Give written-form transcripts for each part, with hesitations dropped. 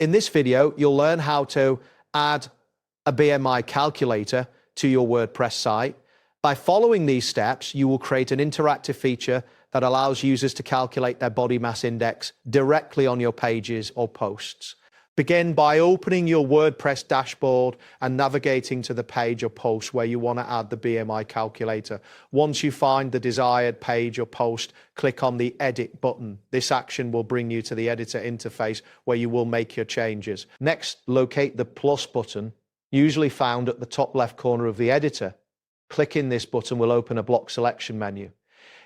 In this video, you'll learn how to add a BMI calculator to your WordPress site. By following these steps, you will create an interactive feature that allows users to calculate their body mass index directly on your pages or posts. Begin by opening your WordPress dashboard and navigating to the page or post where you want to add the BMI calculator. Once you find the desired page or post, click on the Edit button. This action will bring you to the editor interface where you will make your changes. Next, locate the plus button, usually found at the top left corner of the editor. Clicking this button will open a block selection menu.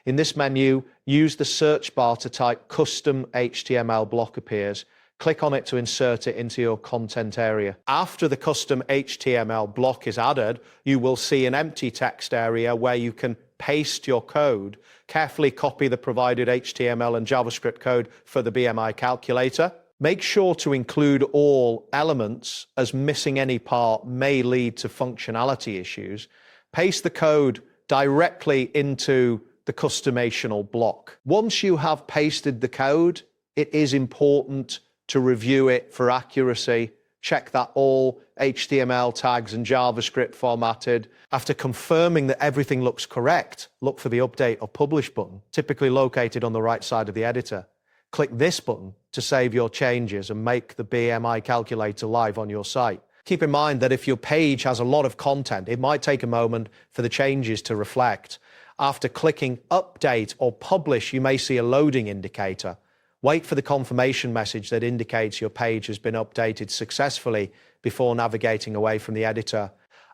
In this menu, use the search bar to type Custom HTML block appears. Click on it to insert it into your content area. After the custom HTML block is added, you will see an empty text area where you can paste your code. Carefully copy the provided HTML and JavaScript code for the BMI calculator. Make sure to include all elements, as missing any part may lead to functionality issues. Paste the code directly into the customational block. Once you have pasted the code, it is important to review it for accuracy. Check that all HTML tags and JavaScript formatted. After confirming that everything looks correct, look for the Update or Publish button, typically located on the right side of the editor. Click this button to save your changes and make the BMI calculator live on your site. Keep in mind that if your page has a lot of content, it might take a moment for the changes to reflect. After clicking Update or Publish, you may see a loading indicator. Wait for the confirmation message that indicates your page has been updated successfully before navigating away from the editor.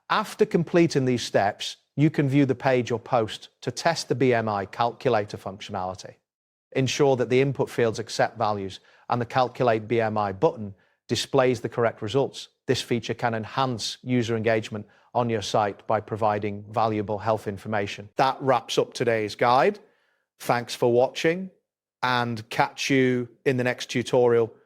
After completing these steps, you can view the page or post to test the BMI calculator functionality. Ensure that the input fields accept values and the Calculate BMI button displays the correct results. This feature can enhance user engagement on your site by providing valuable health information. That wraps up today's guide. Thanks for watching, and catch you in the next tutorial